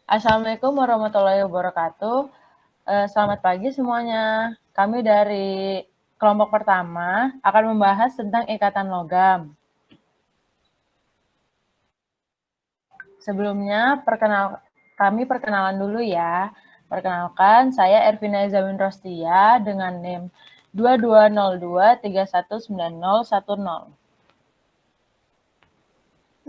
Assalamualaikum warahmatullahi wabarakatuh. Selamat pagi semuanya. Kami dari kelompok pertama akan membahas tentang ikatan logam. Sebelumnya, kami perkenalan dulu ya. Perkenalkan, saya Ervina Zamin Rostia dengan NIM 2202319010.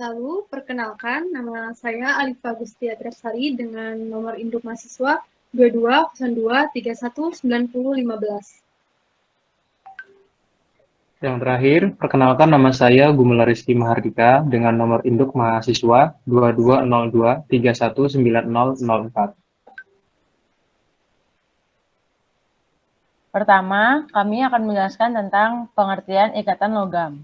Lalu, perkenalkan, nama saya Alifa Gustia Tresari dengan nomor induk mahasiswa 2202319015. Yang terakhir, perkenalkan nama saya Gumelar Rizky Mahardika dengan nomor induk mahasiswa 2202319004. Pertama, kami akan menjelaskan tentang pengertian ikatan logam.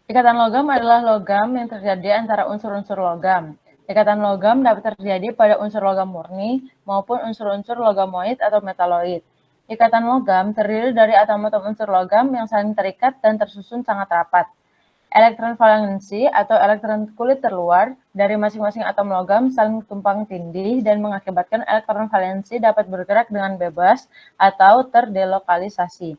Ikatan logam adalah logam yang terjadi antara unsur-unsur logam. Ikatan logam dapat terjadi pada unsur logam murni maupun unsur-unsur logamoid atau metaloid. Ikatan logam terdiri dari atom-atom unsur logam yang saling terikat dan tersusun sangat rapat. Elektron valensi atau elektron kulit terluar dari masing-masing atom logam saling tumpang tindih dan mengakibatkan elektron valensi dapat bergerak dengan bebas atau terdelokalisasi.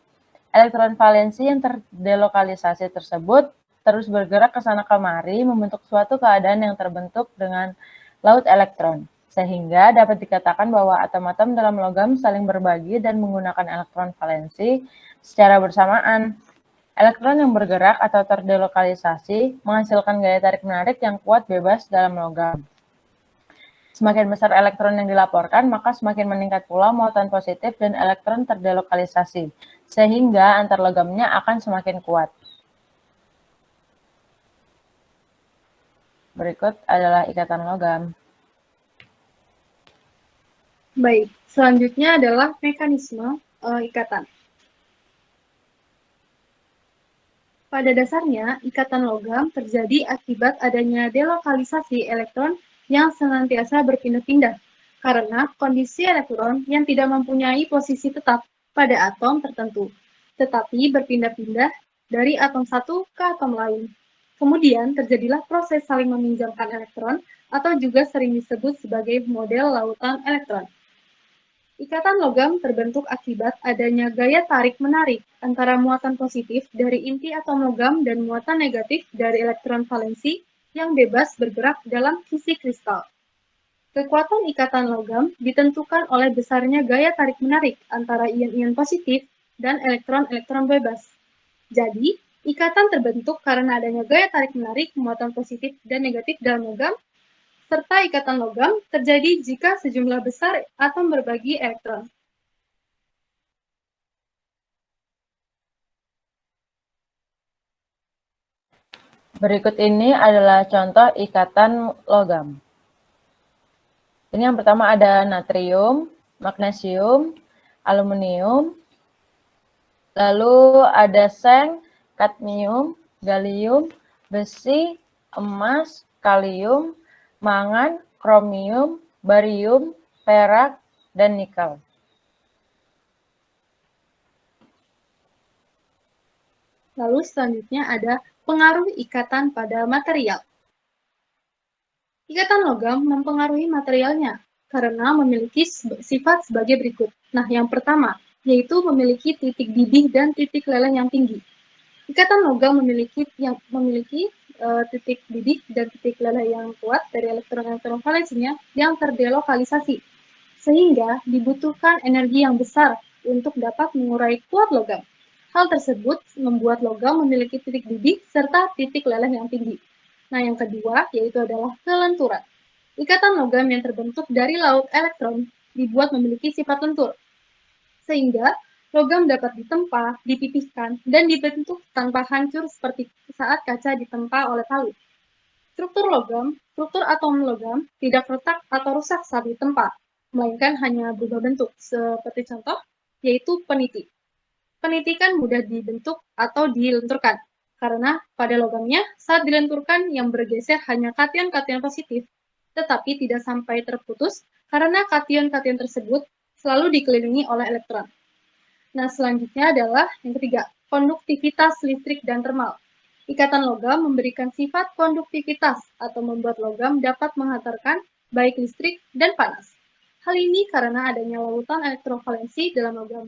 Elektron valensi yang terdelokalisasi tersebut terus bergerak ke sana kemari membentuk suatu keadaan yang terbentuk dengan laut elektron, sehingga dapat dikatakan bahwa atom-atom dalam logam saling berbagi dan menggunakan elektron valensi secara bersamaan. Elektron yang bergerak atau terdelokalisasi menghasilkan gaya tarik-menarik yang kuat bebas dalam logam. Semakin besar elektron yang dilaporkan, maka semakin meningkat pula muatan positif dan elektron terdelokalisasi, sehingga antar logamnya akan semakin kuat. Berikut adalah ikatan logam. Baik, selanjutnya adalah mekanisme ikatan. Pada dasarnya, ikatan logam terjadi akibat adanya delokalisasi elektron yang senantiasa berpindah-pindah, karena kondisi elektron yang tidak mempunyai posisi tetap pada atom tertentu, tetapi berpindah-pindah dari atom satu ke atom lain. Kemudian terjadilah proses saling meminjamkan elektron atau juga sering disebut sebagai model lautan elektron. Ikatan logam terbentuk akibat adanya gaya tarik-menarik antara muatan positif dari inti atom logam dan muatan negatif dari elektron valensi yang bebas bergerak dalam fisik kristal. Kekuatan ikatan logam ditentukan oleh besarnya gaya tarik-menarik antara ion-ion positif dan elektron-elektron bebas. Jadi, ikatan terbentuk karena adanya gaya tarik-menarik muatan positif dan negatif dalam logam, serta ikatan logam terjadi jika sejumlah besar atom berbagi elektron. Berikut ini adalah contoh ikatan logam. Ini yang pertama ada natrium, magnesium, aluminium, lalu ada seng, kadmium, gallium, besi, emas, kalium, mangan, kromium, barium, perak, dan nikel. Lalu selanjutnya ada pengaruh ikatan pada material. Ikatan logam mempengaruhi materialnya karena memiliki sifat sebagai berikut. Nah, yang pertama, yaitu memiliki titik didih dan titik leleh yang tinggi. Ikatan logam memiliki titik didih dan titik leleh yang kuat dari elektron-elektron valensinya yang terdelokalisasi, sehingga dibutuhkan energi yang besar untuk dapat mengurai kuat logam. Hal tersebut membuat logam memiliki titik didih serta titik leleh yang tinggi. Nah, yang kedua yaitu adalah kelenturan. Ikatan logam yang terbentuk dari laut elektron dibuat memiliki sifat lentur, sehingga logam dapat ditempa, dipipihkan, dan dibentuk tanpa hancur seperti saat kaca ditempa oleh palu. Struktur atom logam tidak retak atau rusak saat ditempa, melainkan hanya berubah bentuk, seperti contoh, yaitu peniti. Peniti kan mudah dibentuk atau dilenturkan, karena pada logamnya saat dilenturkan yang bergeser hanya kation-kation positif, tetapi tidak sampai terputus karena kation-kation tersebut selalu dikelilingi oleh elektron. Nah, selanjutnya adalah yang ketiga, konduktivitas listrik dan termal. Ikatan logam memberikan sifat konduktivitas atau membuat logam dapat menghantarkan baik listrik dan panas. Hal ini karena adanya lautan elektrovalensi dalam logam.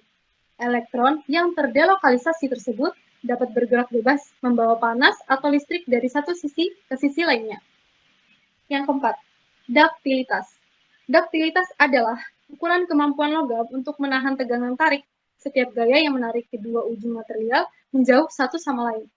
Elektron yang terdelokalisasi tersebut dapat bergerak bebas membawa panas atau listrik dari satu sisi ke sisi lainnya. Yang keempat, duktilitas. Duktilitas adalah ukuran kemampuan logam untuk menahan tegangan tarik setiap gaya yang menarik kedua ujung material menjauh satu sama lain.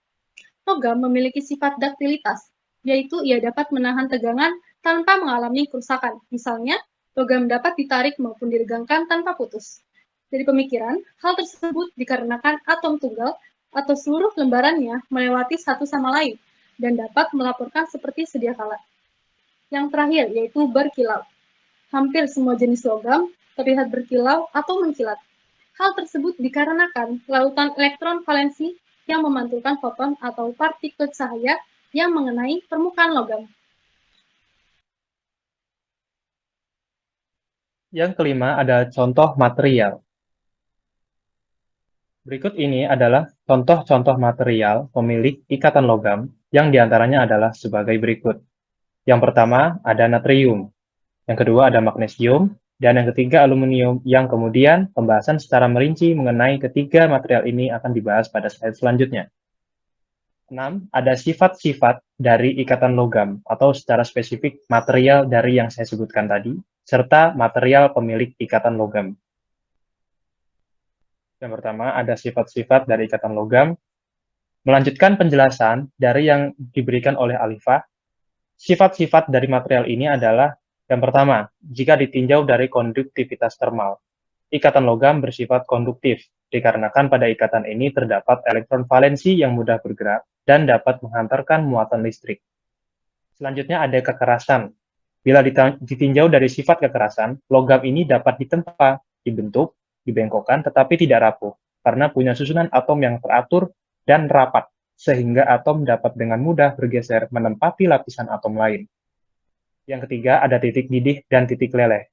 Logam memiliki sifat duktilitas, yaitu ia dapat menahan tegangan tanpa mengalami kerusakan. Misalnya, logam dapat ditarik maupun diregangkan tanpa putus. Dari pemikiran, hal tersebut dikarenakan atom tunggal atau seluruh lembarannya melewati satu sama lain dan dapat melaporkan seperti sedia kala. Yang terakhir yaitu berkilau. Hampir semua jenis logam terlihat berkilau atau mengkilat. Hal tersebut dikarenakan lautan elektron valensi yang memantulkan foton atau partikel cahaya yang mengenai permukaan logam. Yang kelima ada contoh material. Berikut ini adalah contoh-contoh material pemilik ikatan logam yang diantaranya adalah sebagai berikut. Yang pertama ada natrium, yang kedua ada magnesium, dan yang ketiga aluminium, yang kemudian pembahasan secara merinci mengenai ketiga material ini akan dibahas pada slide selanjutnya. 6. Ada sifat-sifat dari ikatan logam atau secara spesifik material dari yang saya sebutkan tadi, serta material pemilik ikatan logam. Yang pertama ada sifat-sifat dari ikatan logam. Melanjutkan penjelasan dari yang diberikan oleh Alifah, sifat-sifat dari material ini adalah yang pertama, jika ditinjau dari konduktivitas termal. Ikatan logam bersifat konduktif, dikarenakan pada ikatan ini terdapat elektron valensi yang mudah bergerak dan dapat menghantarkan muatan listrik. Selanjutnya ada kekerasan. Bila ditinjau dari sifat kekerasan, logam ini dapat ditempa, dibentuk, dibengkokkan, tetapi tidak rapuh, karena punya susunan atom yang teratur dan rapat, sehingga atom dapat dengan mudah bergeser menempati lapisan atom lain. Yang ketiga ada titik didih dan titik leleh.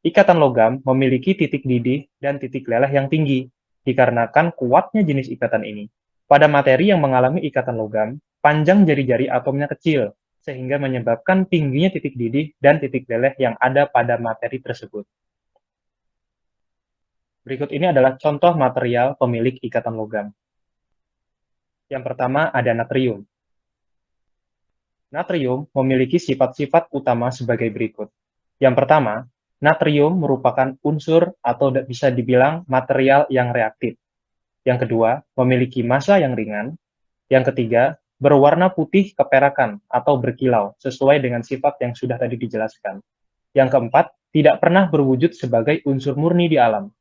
Ikatan logam memiliki titik didih dan titik leleh yang tinggi, dikarenakan kuatnya jenis ikatan ini. Pada materi yang mengalami ikatan logam, panjang jari-jari atomnya kecil, sehingga menyebabkan tingginya titik didih dan titik leleh yang ada pada materi tersebut. Berikut ini adalah contoh material pemilik ikatan logam. Yang pertama ada natrium. Natrium memiliki sifat-sifat utama sebagai berikut. Yang pertama, natrium merupakan unsur atau bisa dibilang material yang reaktif. Yang kedua, memiliki massa yang ringan. Yang ketiga, berwarna putih keperakan atau berkilau, sesuai dengan sifat yang sudah tadi dijelaskan. Yang keempat, tidak pernah berwujud sebagai unsur murni di alam.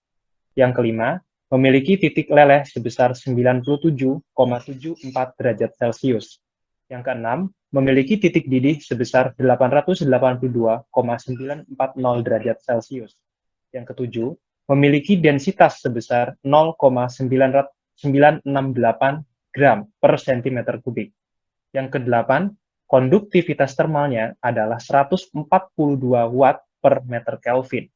Yang kelima, memiliki titik leleh sebesar 97,74 derajat Celcius. Yang keenam, memiliki titik didih sebesar 882,940 derajat Celcius. Yang ketujuh, memiliki densitas sebesar 0,968 gram per cm kubik. Yang kedelapan, konduktivitas termalnya adalah 142 watt per meter Kelvin.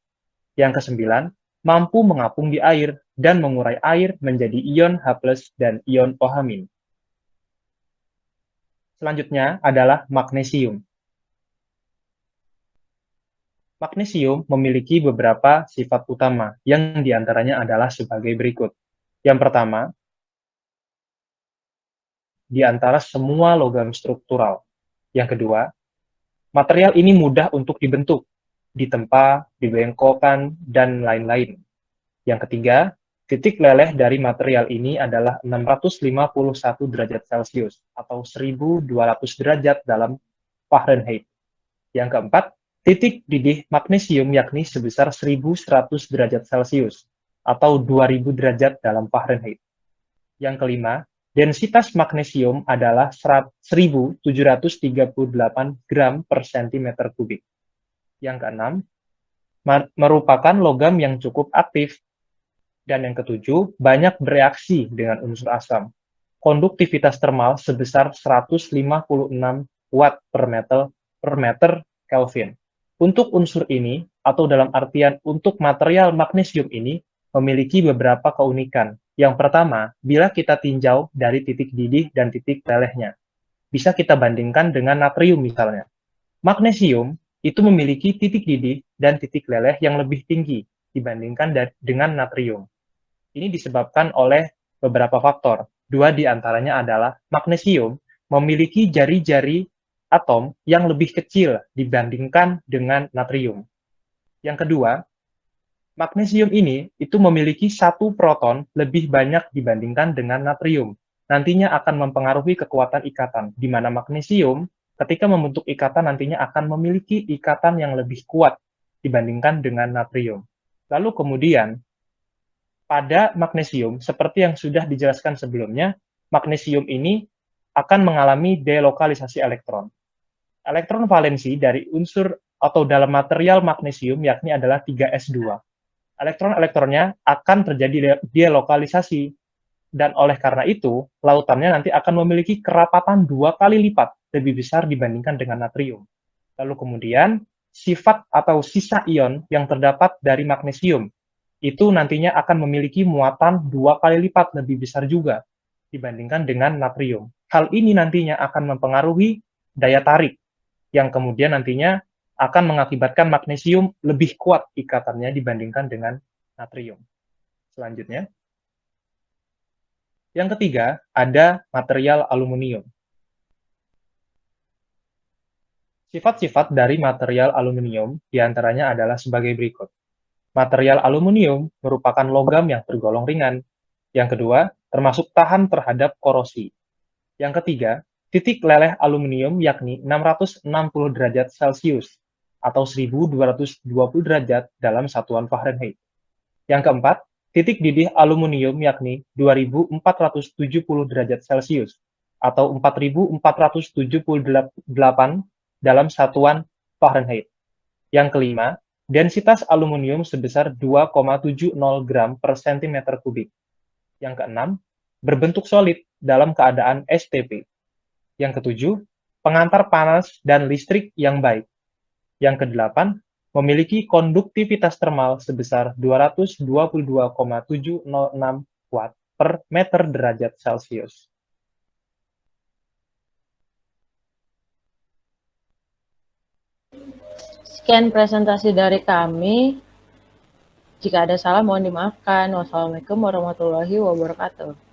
Yang kesembilan, mampu mengapung di air dan mengurai air menjadi ion H+ dan ion OH-. Selanjutnya adalah magnesium. Magnesium memiliki beberapa sifat utama, yang diantaranya adalah sebagai berikut. Yang pertama, di antara semua logam struktural. Yang kedua, material ini mudah untuk dibentuk, ditempa, dibengkokkan, dan lain-lain. Yang ketiga, titik leleh dari material ini adalah 651 derajat Celcius atau 1200 derajat dalam Fahrenheit. Yang keempat, titik didih magnesium yakni sebesar 1100 derajat Celcius atau 2000 derajat dalam Fahrenheit. Yang kelima, densitas magnesium adalah 1738 gram per cm kubik. Yang keenam, merupakan logam yang cukup aktif. Dan yang ketujuh, banyak bereaksi dengan unsur asam. Konduktivitas termal sebesar 156 watt per meter Kelvin. Untuk unsur ini, atau dalam artian untuk material magnesium ini, memiliki beberapa keunikan. Yang pertama, bila kita tinjau dari titik didih dan titik lelehnya. bisa kita bandingkan dengan natrium misalnya. Magnesium itu memiliki titik didih dan titik leleh yang lebih tinggi dibandingkan dengan natrium. Ini disebabkan oleh beberapa faktor. Dua di antaranya adalah magnesium memiliki jari-jari atom yang lebih kecil dibandingkan dengan natrium. Yang kedua, magnesium ini itu memiliki satu proton lebih banyak dibandingkan dengan natrium. Nantinya akan mempengaruhi kekuatan ikatan, di mana magnesium ketika membentuk ikatan nantinya akan memiliki ikatan yang lebih kuat dibandingkan dengan natrium. Lalu kemudian, pada magnesium, seperti yang sudah dijelaskan sebelumnya, magnesium ini akan mengalami delokalisasi elektron. Elektron valensi dari unsur atau dalam material magnesium yakni adalah 3s2. Elektron-elektronnya akan terjadi delokalisasi, dan oleh karena itu, lautannya nanti akan memiliki kerapatan 2 kali lipat lebih besar dibandingkan dengan natrium. Lalu kemudian, sifat atau sisa ion yang terdapat dari magnesium itu nantinya akan memiliki muatan 2 kali lipat lebih besar juga dibandingkan dengan natrium. Hal ini nantinya akan mempengaruhi daya tarik, yang kemudian nantinya akan mengakibatkan magnesium lebih kuat ikatannya dibandingkan dengan natrium. Selanjutnya, yang ketiga, ada material aluminium. Sifat-sifat dari material aluminium diantaranya adalah sebagai berikut. Material aluminium merupakan logam yang tergolong ringan. Yang kedua, termasuk tahan terhadap korosi. Yang ketiga, titik leleh aluminium yakni 660 derajat Celcius atau 1220 derajat dalam satuan Fahrenheit. Yang keempat, titik didih aluminium yakni 2470 derajat Celcius atau 4478 dalam satuan Fahrenheit. Yang kelima, densitas aluminium sebesar 2,70 gram per cm kubik. Yang keenam, berbentuk solid dalam keadaan STP. Yang ketujuh, pengantar panas dan listrik yang baik. Yang kedelapan, memiliki konduktivitas termal sebesar 222,706 watt per meter derajat Celcius. Sekian presentasi dari kami. Jika ada salah mohon dimaafkan. Wassalamualaikum warahmatullahi wabarakatuh.